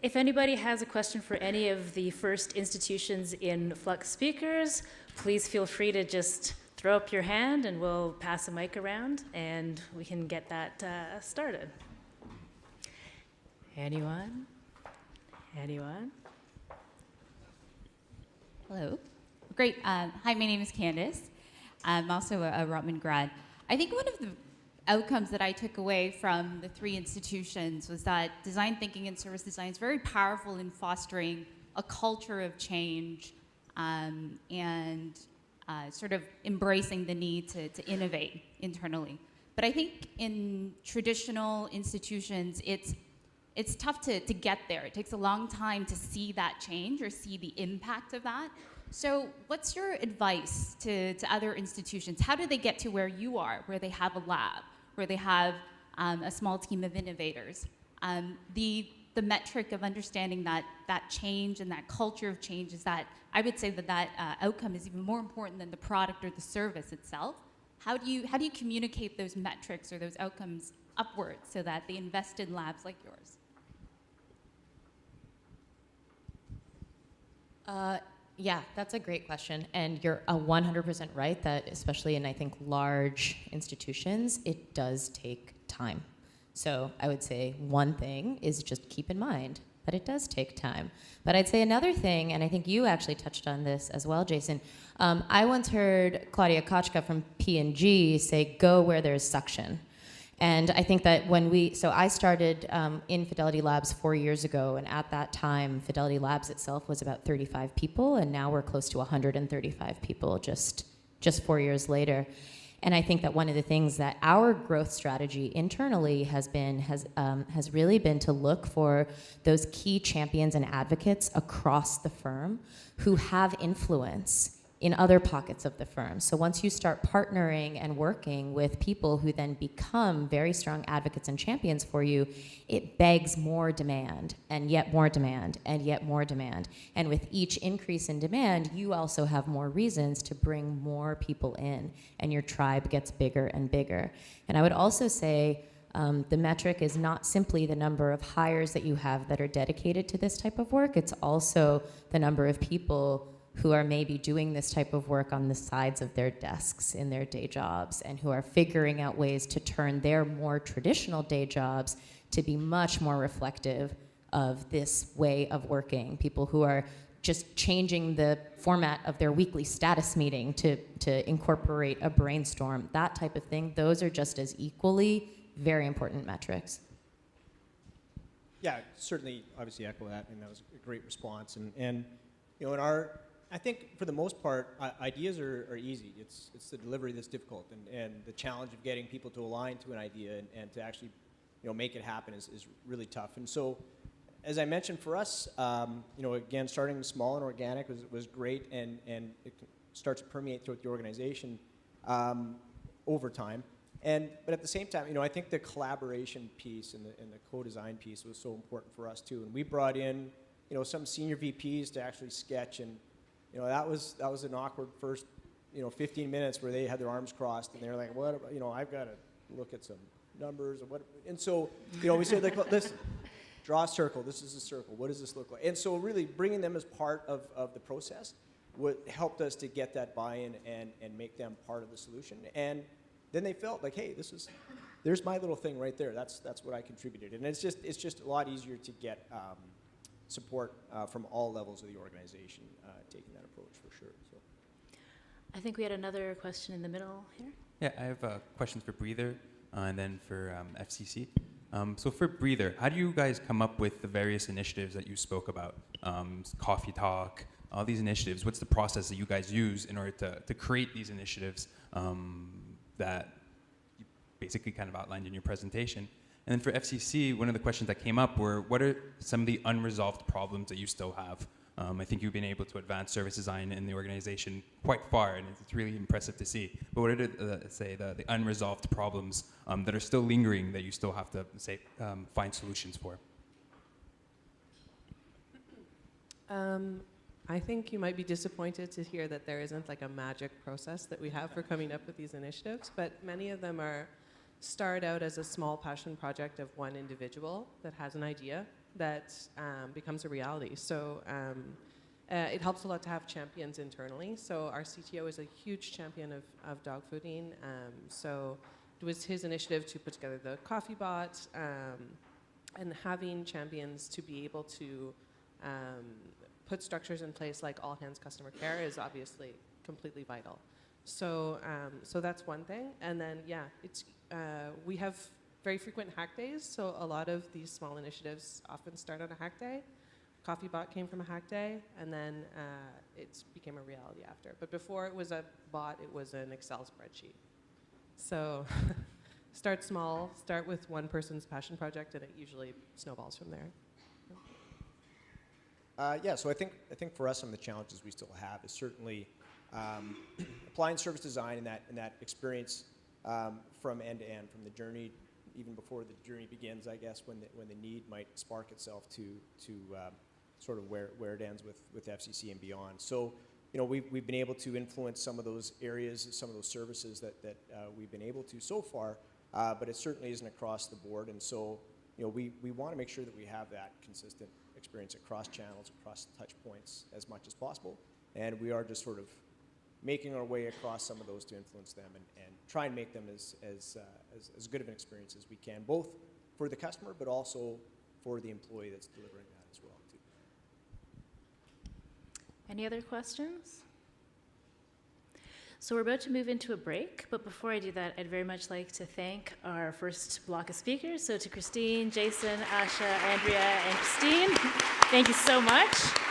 If anybody has a question for any of the first institutions in Flux speakers, please feel free to just throw up your hand and we'll pass a mic around and we can get that started. Anyone? Anyone? Hello. Great. Hi, my name is Candace. I'm also a Rutman grad. I think one of the outcomes that I took away from the three institutions was that design thinking and service design is very powerful in fostering a culture of change and sort of embracing the need to innovate internally. But I think in traditional institutions, it's tough to get there. It takes a long time to see that change or see the impact of that. So what's your advice to other institutions? How do they get to where you are, where they have a lab, where they have a small team of innovators? The metric of understanding that change and that culture of change is that I would say that outcome is even more important than the product or the service itself. How do you communicate those metrics or those outcomes upwards so that they invest in labs like yours? Yeah, that's a great question. And you're 100% right that especially in, I think, large institutions, it does take time. So I would say one thing is just keep in mind that it does take time. But I'd say another thing, and I think you actually touched on this as well, Jason. I once heard Claudia Kochka from P&G say, go where there's suction. And I think that so I started in Fidelity Labs 4 years ago, and at that time, Fidelity Labs itself was about 35 people, and now we're close to 135 people just 4 years later. And I think that one of the things that our growth strategy internally has really been to look for those key champions and advocates across the firm who have influence in other pockets of the firm. So once you start partnering and working with people who then become very strong advocates and champions for you, it begs more demand, and yet more demand, and yet more demand. And with each increase in demand, you also have more reasons to bring more people in, and your tribe gets bigger and bigger. And I would also say the metric is not simply the number of hires that you have that are dedicated to this type of work, it's also the number of people who are maybe doing this type of work on the sides of their desks in their day jobs and who are figuring out ways to turn their more traditional day jobs to be much more reflective of this way of working. People who are just changing the format of their weekly status meeting to incorporate a brainstorm, that type of thing. Those are just as equally very important metrics. Yeah, certainly, obviously echo that, and that was a great response. And you know, I think for the most part, ideas are easy. It's the delivery that's difficult, and the challenge of getting people to align to an idea and to actually, you know, make it happen is really tough. And so, as I mentioned, for us, you know, again, starting small and organic was great, and it starts to permeate throughout the organization over time. But at the same time, you know, I think the collaboration piece and the co-design piece was so important for us too. And we brought in, you know, some senior VPs to actually sketch, and you know, that was an awkward first, you know, 15 minutes where they had their arms crossed and they're like, what, you know, I've got to look at some numbers and what, and so, you know, we said like, listen, draw a circle. This is a circle. What does this look like? And so really bringing them as part of the process helped us to get that buy-in and make them part of the solution. And then they felt like, hey, there's my little thing right there. That's what I contributed. And it's just a lot easier to get support from all levels of the organization taking that approach for sure. So, I think we had another question in the middle here. Yeah, I have questions for Breather and then for FCC. So for Breather, how do you guys come up with the various initiatives that you spoke about? Coffee Talk, all these initiatives. What's the process that you guys use in order to create these initiatives that you basically kind of outlined in your presentation? And then for FCC, one of the questions that came up were, what are some of the unresolved problems that you still have? I think you've been able to advance service design in the organization quite far, and it's really impressive to see. But what are the unresolved problems that are still lingering that you still have to, find solutions for? I think you might be disappointed to hear that there isn't like a magic process that we have for coming up with these initiatives, but many of them start out as a small passion project of one individual that has an idea, that becomes a reality. So it helps a lot to have champions internally. So our CTO is a huge champion of dog fooding. So it was his initiative to put together the coffee bot, and having champions to be able to put structures in place like all hands customer care is obviously completely vital. So so that's one thing. And then we have very frequent hack days. So a lot of these small initiatives often start on a hack day. Coffee bot came from a hack day, and then it became a reality after. But before it was a bot, it was an Excel spreadsheet. So start small, start with one person's passion project, and it usually snowballs from there. So I think for us, some of the challenges we still have is certainly applying service design and that experience from end to end, from the journey, even before the journey begins, I guess, when the need might spark itself to sort of where it ends with FCC and beyond. So, we've been able to influence some of those areas, some of those services that we've been able to so far, but it certainly isn't across the board. And so, we want to make sure that we have that consistent experience across channels, across touch points as much as possible. And we are just sort of making our way across some of those to influence them and try and make them as good of an experience as we can, both for the customer, but also for the employee that's delivering that as well, too. Any other questions? So we're about to move into a break, but before I do that, I'd very much like to thank our first block of speakers. So to Christine, Jason, Asha, Andrea, and Christine, thank you so much.